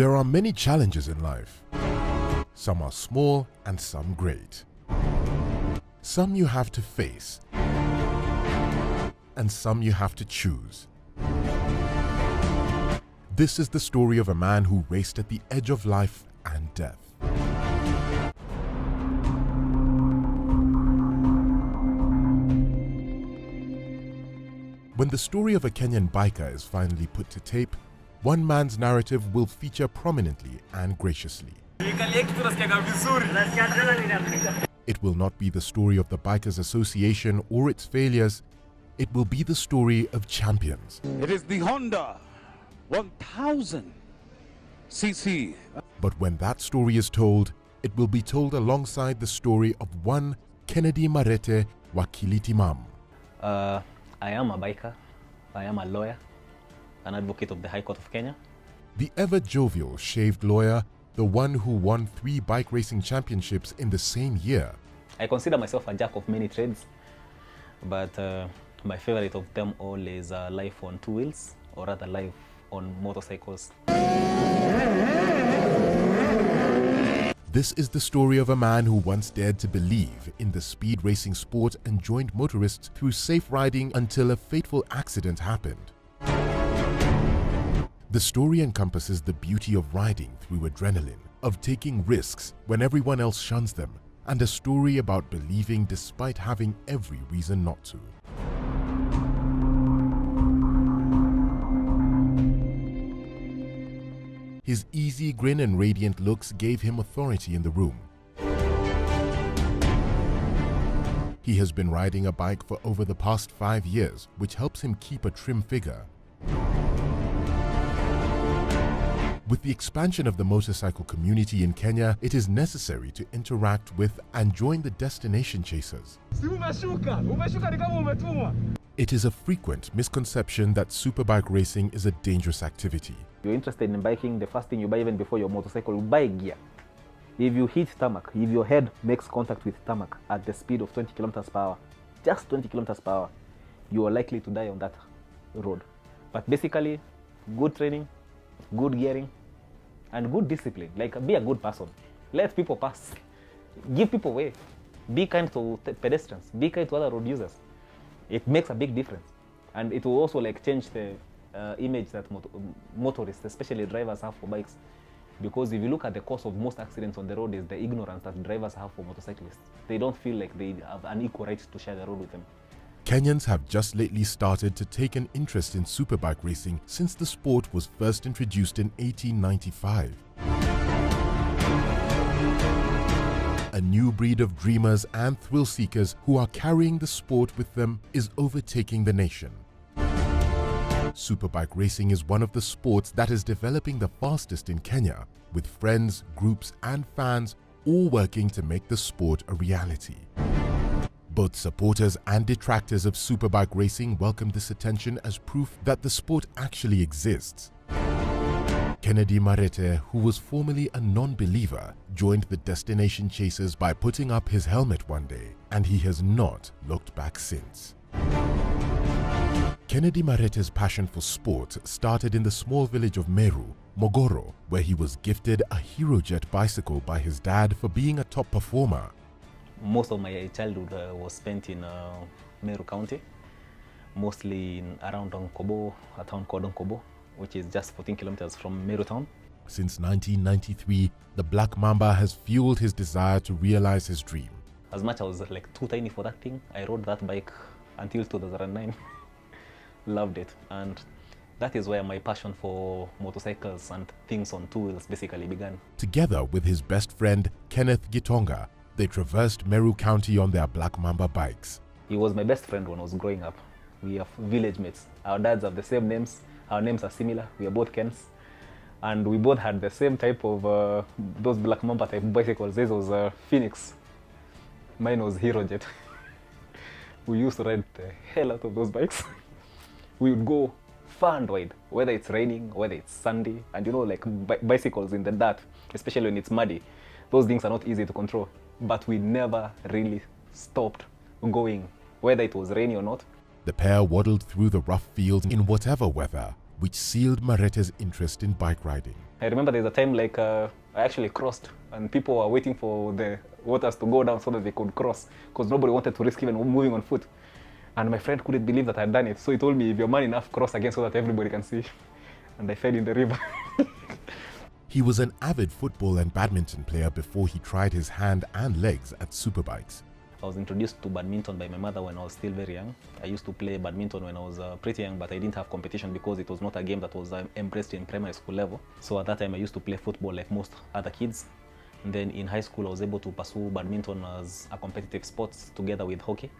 There are many challenges in life. Some are small and some great. Some you have to face, and some you have to choose. This is the story of a man who raced at the edge of life and death. When the story of a Kenyan biker is finally put to tape, one man's narrative will feature prominently and graciously. It will not be the story of the Bikers Association or its failures. It will be the story of champions. It is the Honda 1000 cc. But when that story is told, it will be told alongside the story of one Kennedy Marete Wakili Timam. I am a biker, I am a lawyer, an advocate of the High Court of Kenya. The ever-jovial shaved lawyer, the one who won 3 bike racing championships in the same year. I consider myself a jack of many trades, but my favorite of them all is life on 2 wheels, or rather life on motorcycles. This is the story of a man who once dared to believe in the speed racing sport and joined motorists through safe riding until a fateful accident happened. The story encompasses the beauty of riding through adrenaline, of taking risks when everyone else shuns them, and a story about believing despite having every reason not to. His easy grin and radiant looks gave him authority in the room. He has been riding a bike for over the past 5 years, which helps him keep a trim figure. With the expansion of the motorcycle community in Kenya, it is necessary to interact with and join the destination chasers. It is a frequent misconception that superbike racing is a dangerous activity. You're interested in biking, the first thing you buy even before your motorcycle, you buy gear. If you hit tarmac, if your head makes contact with tarmac at the speed of 20 kilometers per hour, just 20 kilometers per hour, you are likely to die on that road. But basically, good training, good gearing, and good discipline. Like, be a good person. Let people pass. Give people way. Be kind to pedestrians. Be kind to other road users. It makes a big difference. And it will also change the image that motorists, especially drivers, have for bikes. Because if you look at the cause of most accidents on the road is the ignorance that drivers have for motorcyclists. They don't feel like they have an equal right to share the road with them. Kenyans have just lately started to take an interest in superbike racing since the sport was first introduced in 1895. A new breed of dreamers and thrill seekers who are carrying the sport with them is overtaking the nation. Superbike racing is one of the sports that is developing the fastest in Kenya, with friends, groups and fans all working to make the sport a reality. Both supporters and detractors of superbike racing welcome this attention as proof that the sport actually exists. Kennedy Marete, who was formerly a non-believer, joined the destination chasers by putting up his helmet one day, and he has not looked back since. Kennedy Marete's passion for sport started in the small village of Meru, Mogoro, where he was gifted a HeroJet bicycle by his dad for being a top performer. Most of my childhood was spent in Meru County, mostly around Onkobo, a town called Onkobo, which is just 14 kilometers from Meru town. Since 1993, the Black Mamba has fueled his desire to realize his dream. As much as I was too tiny for that thing, I rode that bike until 2009. Loved it, and that is where my passion for motorcycles and things on 2 wheels basically began. Together with his best friend, Kenneth Gitonga, they traversed Meru County on their Black Mamba bikes. He was my best friend when I was growing up. We are village mates. Our dads have the same names. Our names are similar. We are both Kens. And we both had the same type of those Black Mamba type bicycles. This was Phoenix. Mine was HeroJet. We used to ride the hell out of those bikes. We would go far and wide, whether it's raining, whether it's sandy, and bicycles in the dirt, especially when it's muddy. Those things are not easy to control. But we never really stopped going, whether it was rainy or not. The pair waddled through the rough fields in whatever weather, which sealed Marete's interest in bike riding. I remember there's a time like I actually crossed and people were waiting for the waters to go down so that they could cross because nobody wanted to risk even moving on foot. And my friend couldn't believe that I'd done it. So he told me, if you're man enough, cross again so that everybody can see. And I fell in the river. He was an avid football and badminton player before he tried his hand and legs at superbikes. I was introduced to badminton by my mother when I was still very young. I used to play badminton when I was pretty young, but I didn't have competition because it was not a game that was embraced in primary school level. So at that time I used to play football like most other kids. And then in high school I was able to pursue badminton as a competitive sport together with hockey.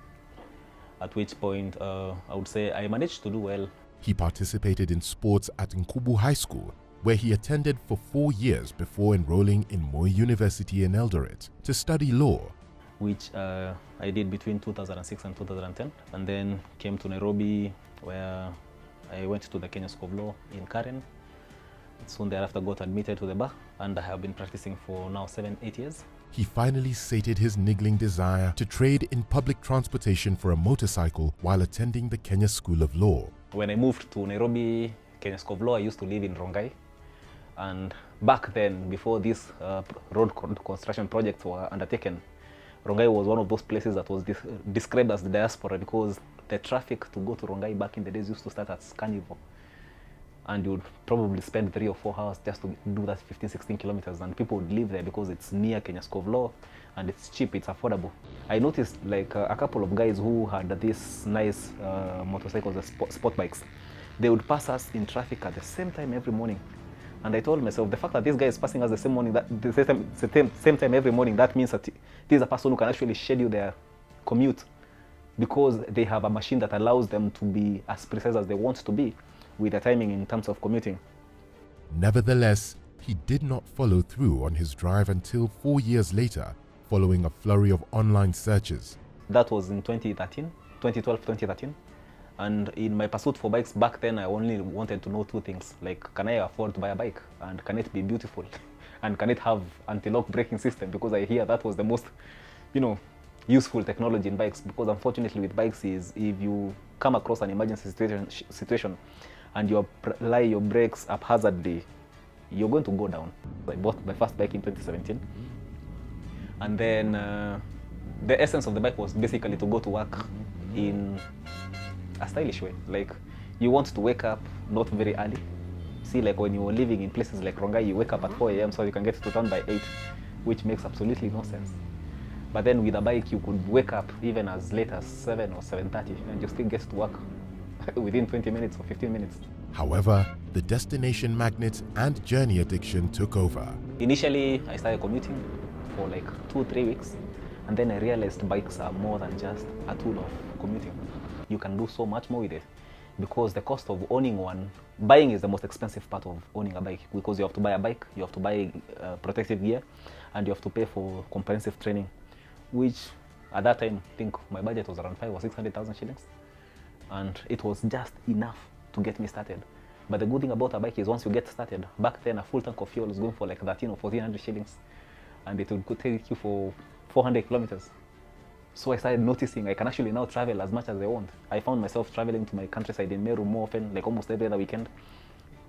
At which point I would say I managed to do well. He participated in sports at Nkubu High School, where he attended for 4 years before enrolling in Moi University in Eldoret to study law. Which I did between 2006 and 2010, and then came to Nairobi, where I went to the Kenya School of Law in Karen. Soon thereafter got admitted to the bar, and I have been practicing for now 7-8 years. He finally sated his niggling desire to trade in public transportation for a motorcycle while attending the Kenya School of Law. When I moved to Nairobi, Kenya School of Law, I used to live in Rongai. And back then, before these road construction projects were undertaken, Rongai was one of those places that was described as the diaspora because the traffic to go to Rongai back in the days used to start at Carnival. And you would probably spend 3 or 4 hours just to do that 15-16 kilometers, and people would live there because it's near Kenya School of Law and it's cheap, it's affordable. I noticed like a couple of guys who had these nice motorcycles, sport bikes. They would pass us in traffic at the same time every morning. And I told myself, the fact that this guy is passing us the same morning, same time every morning, that means that this is a person who can actually schedule their commute because they have a machine that allows them to be as precise as they want to be with the timing in terms of commuting. Nevertheless, he did not follow through on his drive until 4 years later, following a flurry of online searches. That was in 2012-2013. And in my pursuit for bikes back then, I only wanted to know 2 things, like can I afford to buy a bike, and can it be beautiful, and can it have anti-lock braking system, because I hear that was the most, useful technology in bikes. Because unfortunately with bikes is if you come across an emergency situation and you apply your brakes haphazardly, you're going to go down. I bought my first bike in 2017, and then the essence of the bike was basically to go to work in a stylish way. Like, you want to wake up not very early. See, like when you're living in places like Rongai, you wake up at 4 a.m. so you can get to town by 8, which makes absolutely no sense. But then with a bike, you could wake up even as late as 7 or 7:30 and you still get to work within 20 minutes or 15 minutes. However, the destination magnet and journey addiction took over. Initially, I started commuting for like 2-3 weeks, and then I realized bikes are more than just a tool of commuting. You can do so much more with it because the cost of owning one, buying is the most expensive part of owning a bike, because you have to buy a bike, you have to buy protective gear, and you have to pay for comprehensive training, which at that time, I think my budget was around 500,000 or 600,000 shillings, and it was just enough to get me started. But the good thing about a bike is once you get started, back then a full tank of fuel was going for like 13 or 1400 shillings, and it would take you for 400 kilometers. So I started noticing I can actually now travel as much as I want. I found myself traveling to my countryside in Meru more often, like almost every other weekend.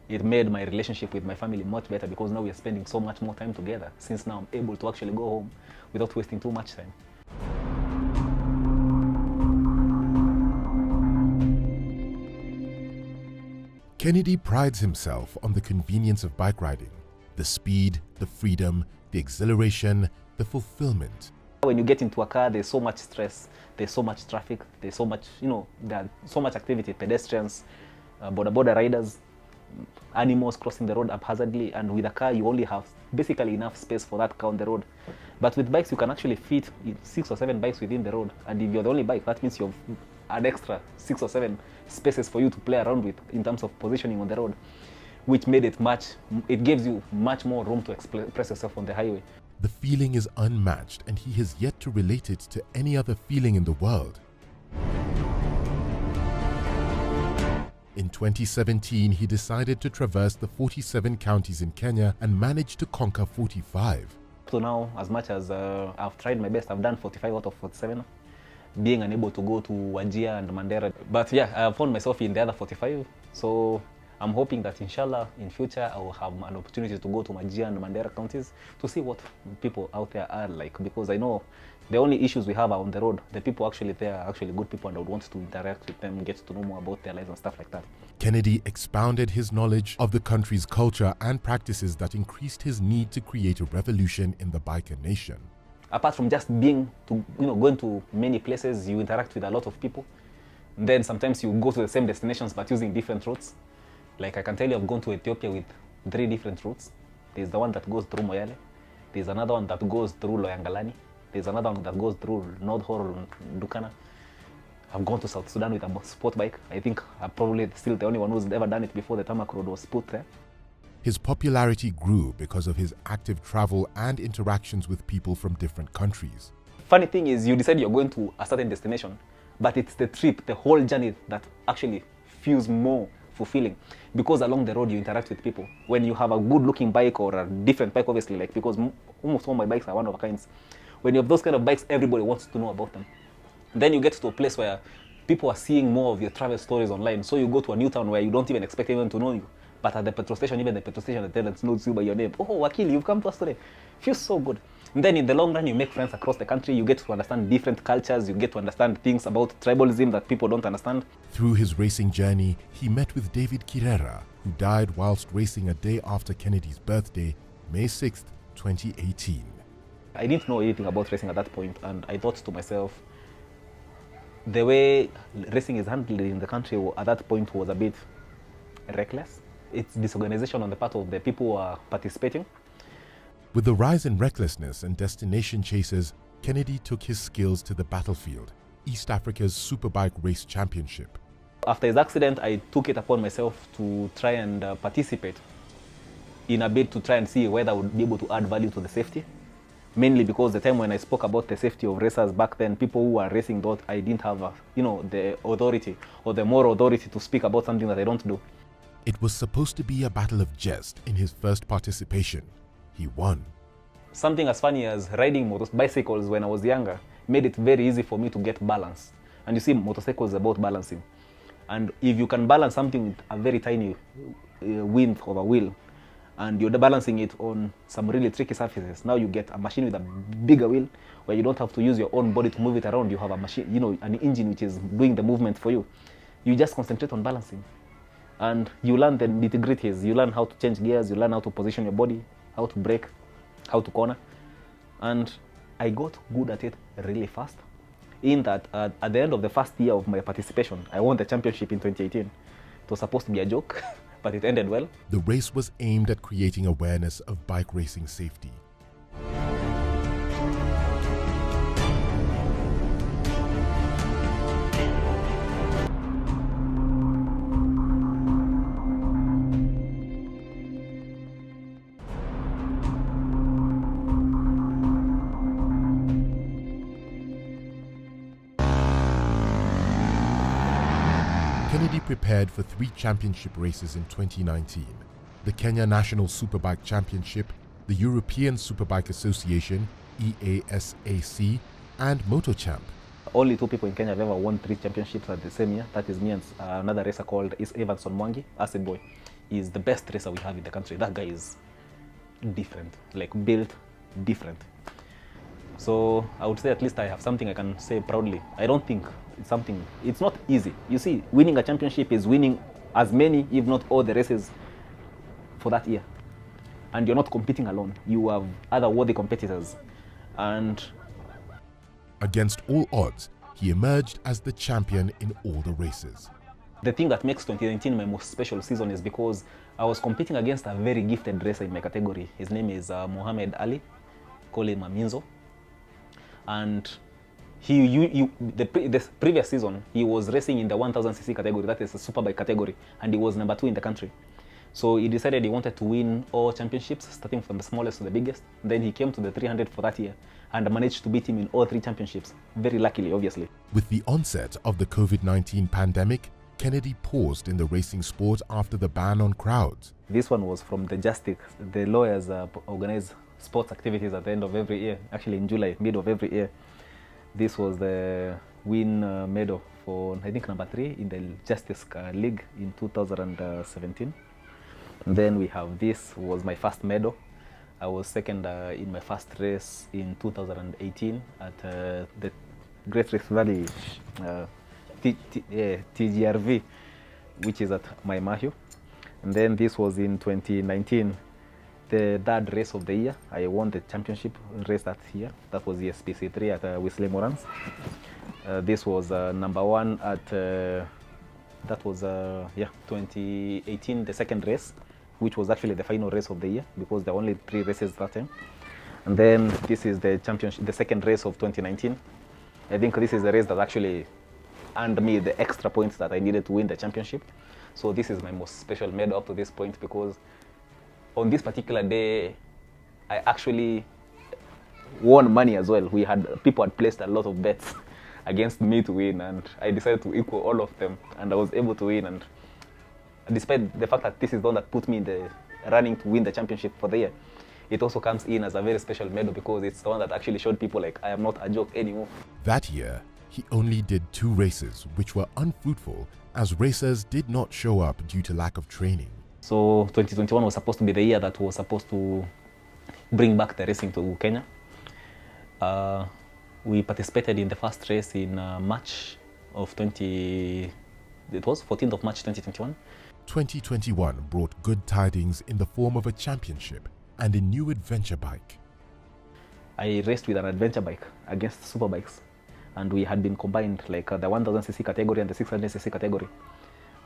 It made my relationship with my family much better because now we are spending so much more time together, since now I'm able to actually go home without wasting too much time. Kennedy prides himself on the convenience of bike riding, the speed, the freedom, the exhilaration, the fulfillment. When you get into a car, there's so much stress, there's so much traffic, there's so much, there's so much activity, pedestrians, border riders, animals crossing the road haphazardly, and with a car you only have basically enough space for that car on the road. But with bikes you can actually fit 6 or 7 bikes within the road, and if you're the only bike, that means you have an extra 6 or 7 spaces for you to play around with in terms of positioning on the road, which made it gives you much more room to express yourself on the highway. The feeling is unmatched, and he has yet to relate it to any other feeling in the world. In 2017, he decided to traverse the 47 counties in Kenya and managed to conquer 45. So now, as much as I've tried my best, I've done 45 out of 47, being unable to go to Wajir and Mandera. But yeah, I found myself in the other 45. So I'm hoping that inshallah in future I will have an opportunity to go to Majia and Mandera counties to see what people out there are like, because I know the only issues we have are on the road. The people actually there are actually good people, and I would want to interact with them, get to know more about their lives and stuff like that. Kennedy expounded his knowledge of the country's culture and practices that increased his need to create a revolution in the biker nation. Apart from just being going to many places, you interact with a lot of people. And then sometimes you go to the same destinations but using different routes. Like I can tell you, I've gone to Ethiopia with 3 different routes. There's the one that goes through Moyale. There's another one that goes through Loyangalani. There's another one that goes through Nordhor, Dukana. I've gone to South Sudan with a sport bike. I think I'm probably still the only one who's ever done it before the tarmac road was put there. His popularity grew because of his active travel and interactions with people from different countries. Funny thing is, you decide you're going to a certain destination, but it's the trip, the whole journey that actually feels more fulfilling, because along the road you interact with people. When you have a good looking bike or a different bike, obviously, like, because almost all my bikes are one of a kinds. When you have those kind of bikes, everybody wants to know about them. Then you get to a place where people are seeing more of your travel stories online. So you go to a new town where you don't even expect anyone to know you. But at the petrol station, even the petrol station attendant knows you by your name. Oh, Wakili, you've come to us today. Feels so good. And then in the long run, you make friends across the country. You get to understand different cultures. You get to understand things about tribalism that people don't understand. Through his racing journey, he met with David Kirera, who died whilst racing a day after Kennedy's birthday, May 6th, 2018. I didn't know anything about racing at that point, and I thought to myself, the way racing is handled in the country at that point was a bit reckless. It's disorganization on the part of the people who are participating. With the rise in recklessness and destination chases, Kennedy took his skills to the battlefield, East Africa's Superbike Race Championship. After his accident, I took it upon myself to try and participate in a bid to try and see whether I would be able to add value to the safety. Mainly because the time when I spoke about the safety of racers back then, people who were racing thought I didn't have the authority or the moral authority to speak about something that I don't do. It was supposed to be a battle of jest in his first participation. He won. Something as funny as riding bicycles when I was younger made it very easy for me to get balance. And you see, motorcycles is about balancing. And if you can balance something with a very tiny width of a wheel, and you're balancing it on some really tricky surfaces, now you get a machine with a bigger wheel where you don't have to use your own body to move it around. You have a machine, an engine which is doing the movement for you. You just concentrate on balancing. And you learn the nitty-gritties. You learn how to change gears, you learn how to position your body, how to brake, how to corner. And I got good at it really fast. In that, at the end of the first year of my participation, I won the championship in 2018. It was supposed to be a joke, but it ended well. The race was aimed at creating awareness of bike racing safety. Kennedy prepared for 3 championship races in 2019, the Kenya National Superbike Championship, the European Superbike Association, EASAC, and MotoChamp. Only 2 people in Kenya have ever won 3 championships at the same year. That is me and another racer called Evanson Mwangi, Acid Boy. He's the best racer we have in the country. That guy is different, like built different. So I would say at least I have something I can say proudly. I don't think it's not easy. You see, winning a championship is winning as many, if not all, the races for that year. And you're not competing alone. You have other worthy competitors. And against all odds, he emerged as the champion in all the races. The thing that makes 2019 my most special season is because I was competing against a very gifted racer in my category. His name is Mohammed Ali, call him Aminzo. And the previous season, he was racing in the 1000cc category, that is the superbike category, and he was number 2 in the country. So he decided he wanted to win all championships, starting from the smallest to the biggest. Then he came to the 300 for that year and managed to beat him in all 3 championships, very luckily, obviously. With the onset of the COVID-19 pandemic, Kennedy paused in the racing sport after the ban on crowds. This one was from the Justice. The lawyers organize sports activities at the end of every year, actually in July, mid of every year. This was the win a medal for, I think, number 3 in the Justice League in 2017. And then we have this was my first medal. I was second in my first race in 2018 at the Great Rift Valley TGRV, which is at my Mahio. And then this was in 2019, the third race of the year. I won the championship race that year. That was the SPC3 at Whistler Morans. This was number 1 at, that was 2018, the second race, which was actually the final race of the year because there were only 3 races that time. And then this is the championship, the second race of 2019. I think this is the race that actually earned me the extra points that I needed to win the championship. So this is my most special medal up to this point because on this particular day, I actually won money as well. People had placed a lot of bets against me to win, and I decided to equal all of them, and I was able to win. And despite the fact that this is the one that put me in the running to win the championship for the year, it also comes in as a very special medal because it's the one that actually showed people like I am not a joke anymore. That year, he only did 2 races, which were unfruitful as racers did not show up due to lack of training. So 2021 was supposed to be the year that was supposed to bring back the racing to Kenya. We participated in the first race in March of 14th of March 2021. 2021 brought good tidings in the form of a championship and a new adventure bike. I raced with an adventure bike against superbikes, and we had been combined like the 1000cc category and the 600cc category.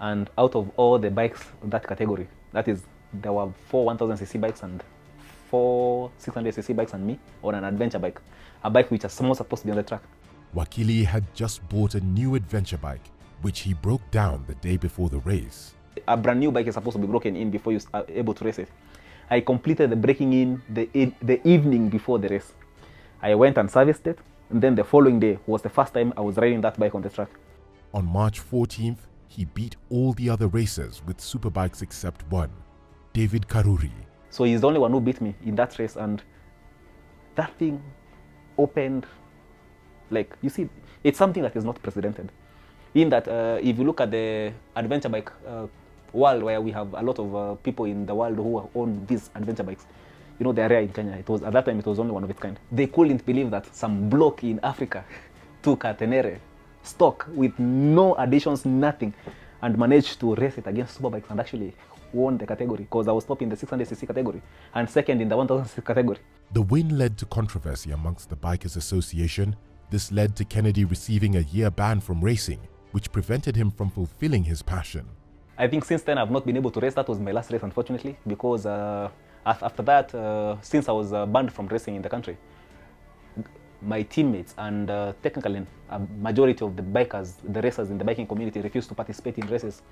And out of all the bikes in that category, that is, there were 4 1000cc bikes and 4 600cc bikes and me on an adventure bike, a bike which was not supposed to be on the track. Wakili had just bought a new adventure bike, which he broke down the day before the race. A brand new bike is supposed to be broken in before you are able to race it. I completed the breaking in the evening before the race. I went and serviced it, and then the following day was the first time I was riding that bike on the track. On March 14th, he beat all the other racers with superbikes except one, David Karuri. So he's the only one who beat me in that race, and that thing opened, like, you see, it's something that is not precedented. In that, if you look at the adventure bike world, where we have a lot of people in the world who own these adventure bikes, you know, they're rare in Kenya. It was, at that time, it was only one of its kind. They couldn't believe that some bloke in Africa took a Tenere stock with no additions, nothing, and managed to race it against superbikes and actually won the category, because I was top in the 600cc category and second in the 1000cc category. The win led to controversy amongst the Bikers Association. This led to Kennedy receiving a year ban from racing, which prevented him from fulfilling his passion. I think since then I've not been able to race. That was my last race, unfortunately, because after that, since I was banned from racing in the country, my teammates and technically a majority of the bikers, the racers in the biking community, refused to participate in races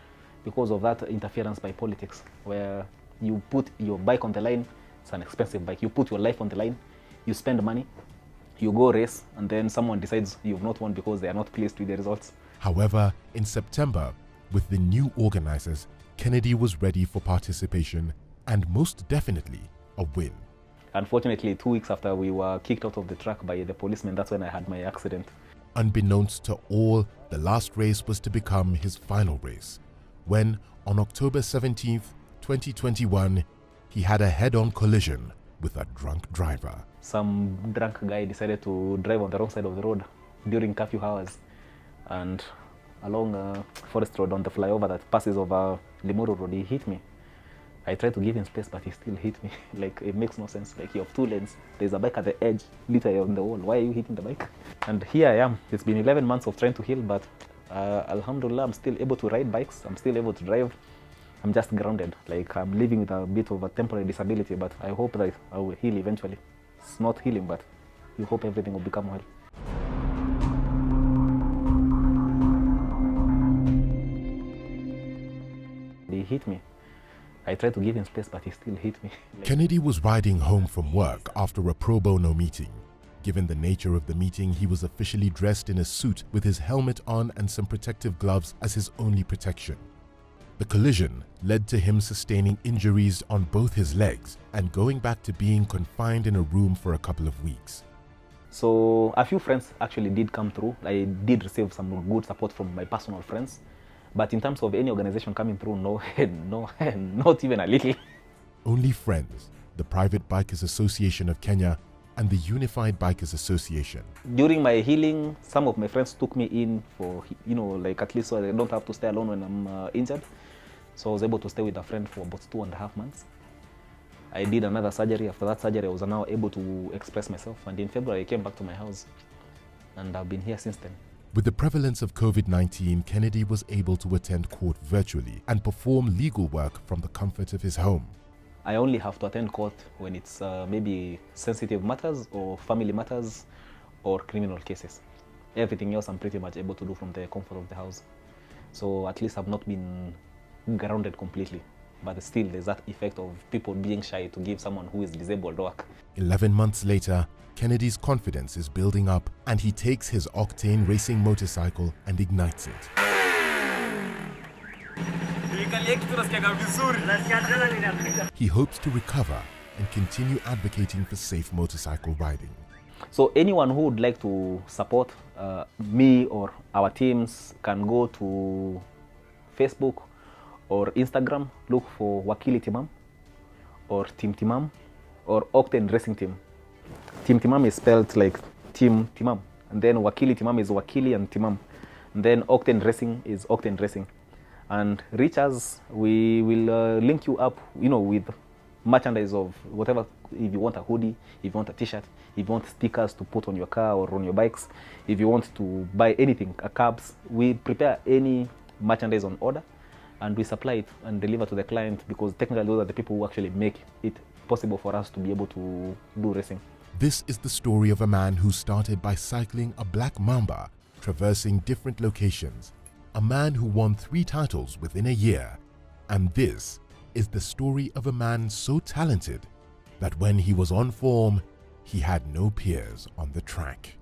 because of that interference by politics, where you put your bike on the line. It's an expensive bike. You put your life on the line, you spend money, you go race, and then someone decides you've not won because they are not pleased with the results. However, in September, with the new organizers, Kennedy was ready for participation and most definitely a win. Unfortunately, 2 weeks after we were kicked out of the track by the policemen, that's when I had my accident. Unbeknownst to all, the last race was to become his final race, when on October 17th, 2021, he had a head-on collision with a drunk driver. Some drunk guy decided to drive on the wrong side of the road during curfew hours, and along Forest Road on the flyover that passes over Limuru Road, he hit me. I tried to give him space, but he still hit me. Like, it makes no sense. Like, you have 2 lanes. There's a bike at the edge, literally on the wall. Why are you hitting the bike? And here I am. It's been 11 months of trying to heal, but Alhamdulillah, I'm still able to ride bikes. I'm still able to drive. I'm just grounded. Like, I'm living with a bit of a temporary disability, but I hope that I will heal eventually. It's not healing, but we hope everything will become well. He hit me. I tried to give him space, but he still hit me. Kennedy was riding home from work after a pro bono meeting. Given the nature of the meeting, he was officially dressed in a suit with his helmet on and some protective gloves as his only protection. The collision led to him sustaining injuries on both his legs and going back to being confined in a room for a couple of weeks. So a few friends actually did come through. I did receive some good support from my personal friends. But in terms of any organization coming through, no, no, not even a little. Only friends, the Private Bikers Association of Kenya and the Unified Bikers Association. During my healing, some of my friends took me in for, like at least so I don't have to stay alone when I'm injured. So I was able to stay with a friend for about 2.5 months. I did another surgery. After that surgery, I was now able to express myself. And in February, I came back to my house. And I've been here since then. With the prevalence of COVID-19, Kennedy was able to attend court virtually and perform legal work from the comfort of his home. I only have to attend court when it's maybe sensitive matters or family matters or criminal cases. Everything else I'm pretty much able to do from the comfort of the house. So at least I've not been grounded completely. But still there's that effect of people being shy to give someone who is disabled work. 11 months later, Kennedy's confidence is building up and he takes his Octane racing motorcycle and ignites it. He hopes to recover and continue advocating for safe motorcycle riding. So anyone who would like to support me or our teams can go to Facebook or Instagram, look for Wakili Timam or Team Timam or Octane Racing Team. Team Timam is spelled like Team Timam, and then Wakili Timam is Wakili and Timam, and then Octane Racing is Octane Racing. And reach us, we will link you up, with merchandise of whatever. If you want a hoodie, if you want a t-shirt, if you want stickers to put on your car or on your bikes, if you want to buy anything, cabs, we prepare any merchandise on order and we supply it and deliver to the client, because technically those are the people who actually make it possible for us to be able to do racing. This is the story of a man who started by cycling a black Mamba, traversing different locations. A man who won 3 titles within a year. And this is the story of a man so talented that when he was on form, he had no peers on the track.